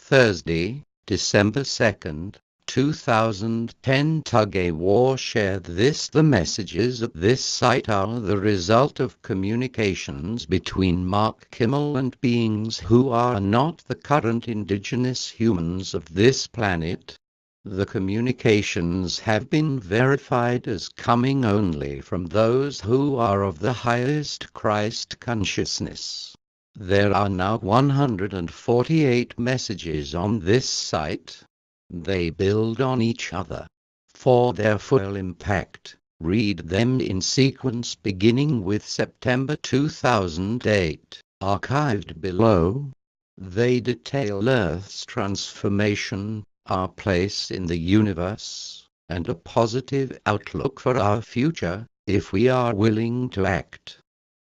Thursday, December 2nd, 2010. Tug-A-War shared this. The messages at this site are the result of communications between Mark Kimmel and beings who are not the current indigenous humans of this planet. The communications have been verified as coming only from those who are of the highest Christ consciousness. There are now 148 messages on this site. They build on each other. For their full impact, read them in sequence beginning with September 2008, archived below. They detail Earth's transformation, our place in the universe, and a positive outlook for our future, if we are willing to act.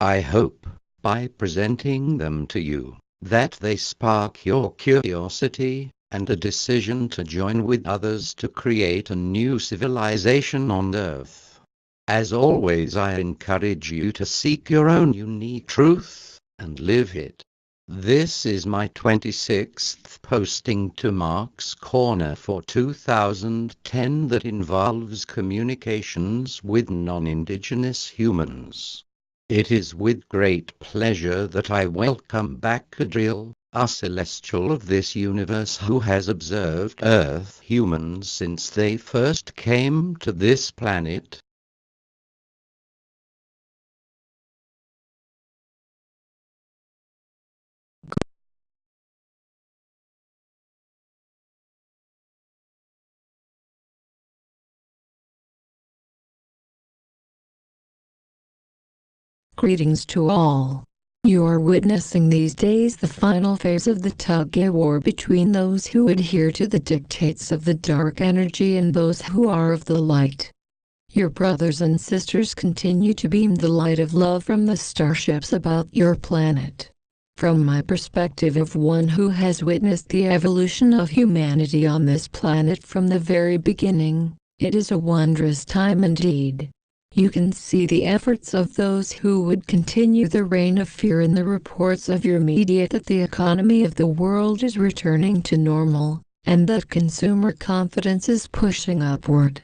I hope, by presenting them to you, that they spark your curiosity and a decision to join with others to create a new civilization on Earth. As always, I encourage you to seek your own unique truth and live it. This is my 26th posting to Mark's Corner for 2010 that involves communications with non-indigenous humans. It is with great pleasure that I welcome back Adriel, a celestial of this universe who has observed Earth humans since they first came to this planet. Greetings to all. You are witnessing these days the final phase of the tug-of-war between those who adhere to the dictates of the dark energy and those who are of the light. Your brothers and sisters continue to beam the light of love from the starships about your planet. From my perspective of one who has witnessed the evolution of humanity on this planet from the very beginning, it is a wondrous time indeed. You can see the efforts of those who would continue the reign of fear in the reports of your media that the economy of the world is returning to normal, and that consumer confidence is pushing upward.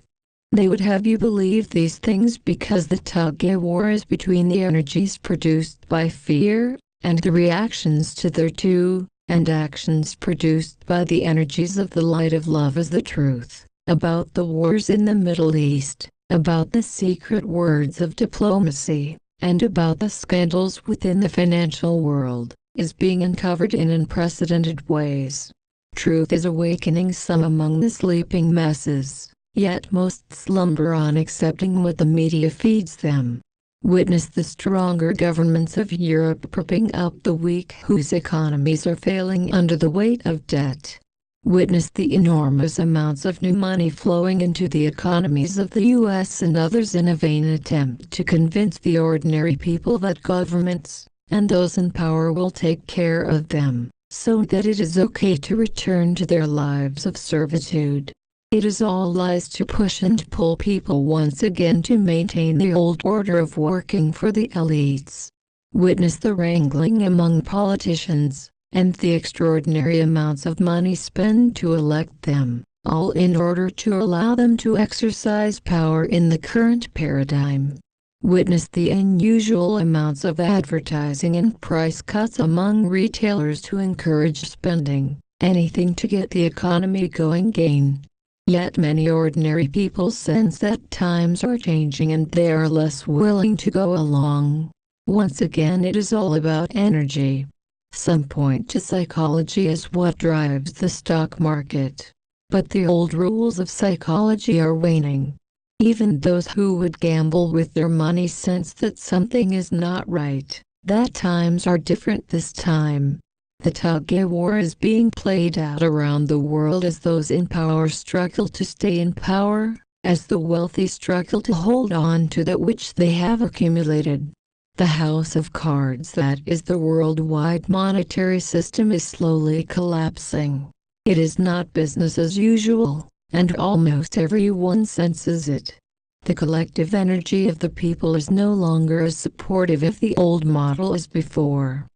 They would have you believe these things because the tug-of-war is between the energies produced by fear, and the reactions to thereto, and actions produced by the energies of the light of love is the truth, about the wars in the Middle East, about the secret words of diplomacy, and about the scandals within the financial world, is being uncovered in unprecedented ways. Truth is awakening some among the sleeping masses, yet most slumber on accepting what the media feeds them. Witness the stronger governments of Europe propping up the weak whose economies are failing under the weight of debt. Witness the enormous amounts of new money flowing into the economies of the US and others in a vain attempt to convince the ordinary people that governments, and those in power will take care of them, so that it is okay to return to their lives of servitude. It is all lies to push and pull people once again to maintain the old order of working for the elites. Witness the wrangling among politicians, and the extraordinary amounts of money spent to elect them, all in order to allow them to exercise power in the current paradigm. Witness the unusual amounts of advertising and price cuts among retailers to encourage spending, anything to get the economy going again. Yet many ordinary people sense that times are changing and they are less willing to go along. Once again, it is all about energy. Some point to psychology as what drives the stock market. But the old rules of psychology are waning. Even those who would gamble with their money sense that something is not right, that times are different this time. The tug-of-war is being played out around the world as those in power struggle to stay in power, as the wealthy struggle to hold on to that which they have accumulated. The house of cards that is the worldwide monetary system is slowly collapsing. It is not business as usual, and almost everyone senses it. The collective energy of the people is no longer as supportive of the old model as before.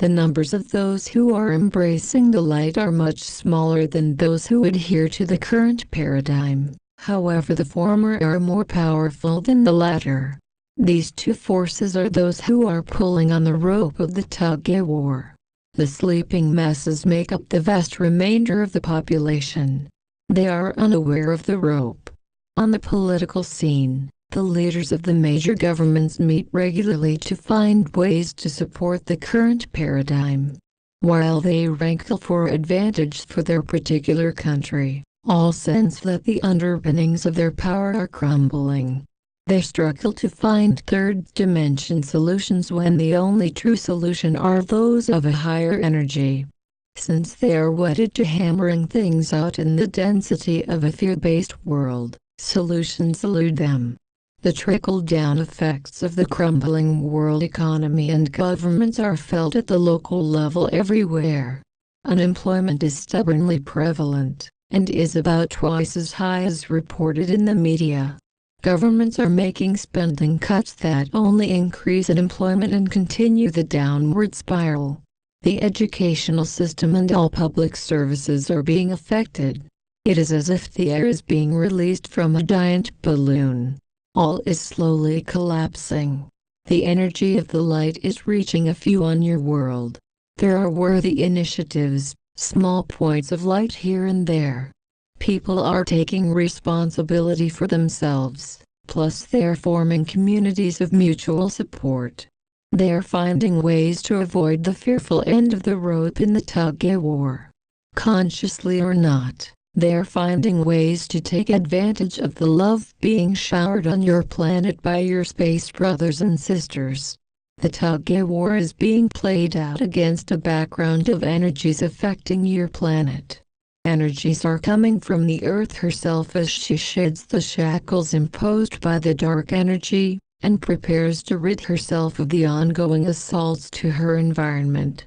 The numbers of those who are embracing the light are much smaller than those who adhere to the current paradigm. However, the former are more powerful than the latter. These two forces are those who are pulling on the rope of the tug-of-war. The sleeping masses make up the vast remainder of the population. They are unaware of the rope. On the political scene, the leaders of the major governments meet regularly to find ways to support the current paradigm. While they rankle for advantage for their particular country, all sense that the underpinnings of their power are crumbling. They struggle to find third-dimension solutions when the only true solution are those of a higher energy. Since they are wedded to hammering things out in the density of a fear-based world, solutions elude them. The trickle-down effects of the crumbling world economy and governments are felt at the local level everywhere. Unemployment is stubbornly prevalent, and is about twice as high as reported in the media. Governments are making spending cuts that only increase unemployment and continue the downward spiral. The educational system and all public services are being affected. It is as if the air is being released from a giant balloon. All is slowly collapsing. The energy of the light is reaching a few on your world. There are worthy initiatives, small points of light here and there. People are taking responsibility for themselves, plus they're forming communities of mutual support. They're finding ways to avoid the fearful end of the rope in the tug-of-war. Consciously or not, they're finding ways to take advantage of the love being showered on your planet by your space brothers and sisters. The tug-of-war is being played out against a background of energies affecting your planet. Energies are coming from the Earth herself as she sheds the shackles imposed by the dark energy, and prepares to rid herself of the ongoing assaults to her environment.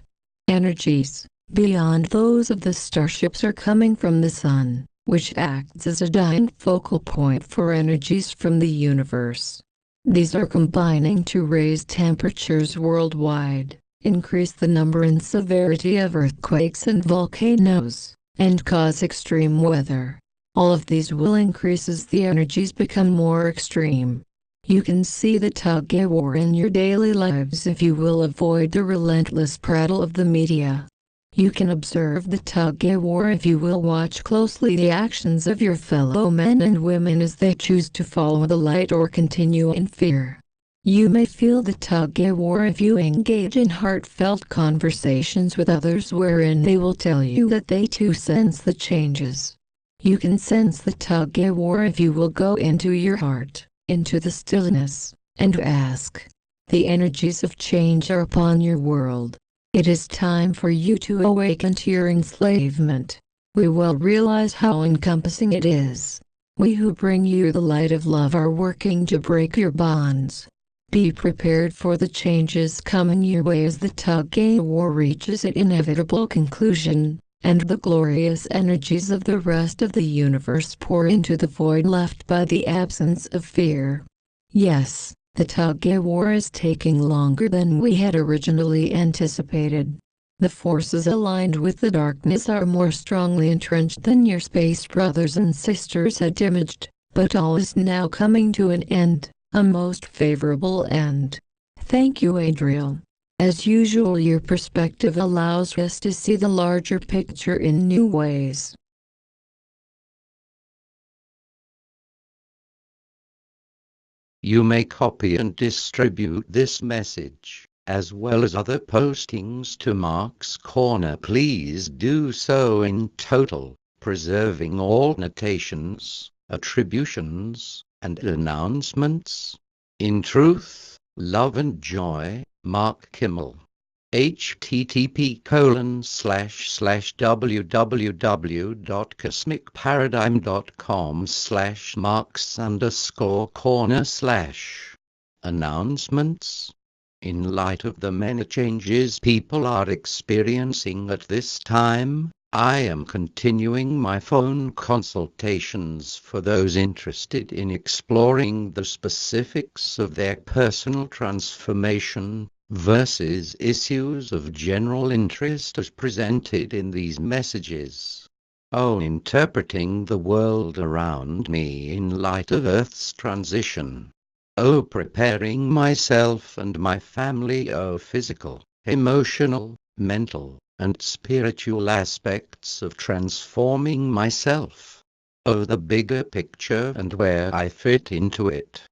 Energies beyond those of the starships are coming from the Sun, which acts as a giant focal point for energies from the universe. These are combining to raise temperatures worldwide, increase the number and severity of earthquakes and volcanoes, and cause extreme weather. All of these will increase as the energies become more extreme. You can see the tug-of-war in your daily lives if you will avoid the relentless prattle of the media. You can observe the tug-of-war if you will watch closely the actions of your fellow men and women as they choose to follow the light or continue in fear. You may feel the tug-of-war if you engage in heartfelt conversations with others wherein they will tell you that they too sense the changes. You can sense the tug-of-war if you will go into your heart, into the stillness, and ask. The energies of change are upon your world. It is time for you to awaken to your enslavement. We will realize how encompassing it is. We who bring you the light of love are working to break your bonds. Be prepared for the changes coming your way as the tug-of-war reaches its inevitable conclusion, and the glorious energies of the rest of the universe pour into the void left by the absence of fear. Yes, the tug-of-war is taking longer than we had originally anticipated. The forces aligned with the darkness are more strongly entrenched than your space brothers and sisters had imaged, but all is now coming to an end, a most favorable end. Thank you, Adriel. As usual, your perspective allows us to see the larger picture in new ways. You may copy and distribute this message, as well as other postings to Mark's Corner. Please do so in total, preserving all notations, attributions, and announcements. In truth, love and joy, Mark Kimmel. http://www.cosmicparadigm.com/marks_corner/ Announcements. In light of the many changes people are experiencing at this time, I am continuing my phone consultations for those interested in exploring the specifics of their personal transformation. versus issues of general interest as presented in these messages. O interpreting the world around me in light of Earth's transition. O preparing myself and my family. O physical, emotional, mental, and spiritual aspects of transforming myself. O the bigger picture and where I fit into it.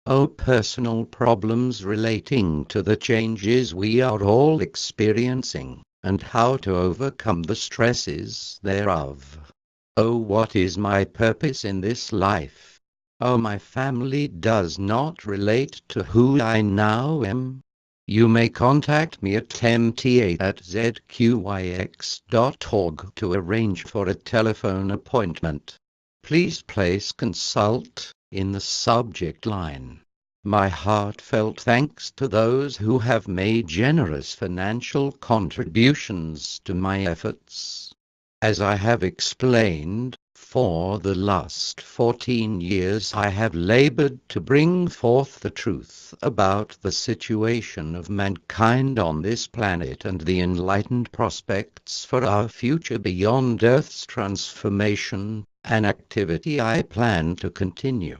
O personal problems relating to the changes we are all experiencing, and how to overcome the stresses thereof. O what is my purpose in this life? O my family does not relate to who I now am. You may contact me at mta@zqyx.org to arrange for a telephone appointment. Please place consult in the subject line. My heartfelt thanks to those who have made generous financial contributions to my efforts. As I have explained, for the last 14 years I have labored to bring forth the truth about the situation of mankind on this planet and the enlightened prospects for our future beyond Earth's transformation, an activity I plan to continue.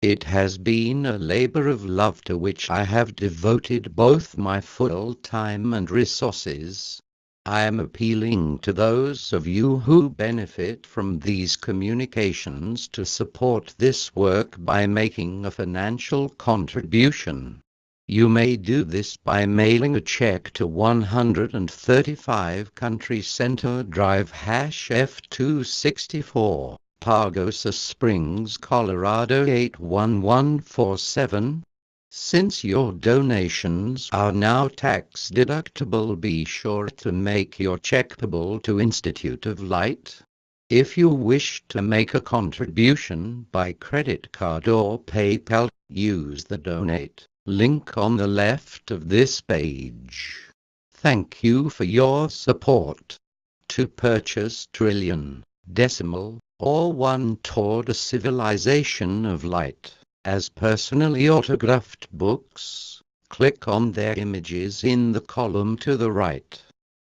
It has been a labor of love to which I have devoted both my full time and resources. I am appealing to those of you who benefit from these communications to support this work by making a financial contribution. You may do this by mailing a check to 135 Country Center Drive #F264, Pagosa Springs, Colorado 81147. Since your donations are now tax deductible, be sure to make your check payable to Institute of Light. If you wish to make a contribution by credit card or PayPal, use the donate link on the left of this page. Thank you for your support. To purchase Trillion, Decimal, or One Toward a Civilization of Light as personally autographed books, click on their images in the column to the right.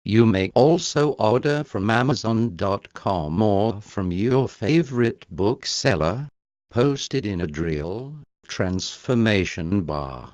You may also order from Amazon.com or from your favorite bookseller, posted in a drill transformation bar.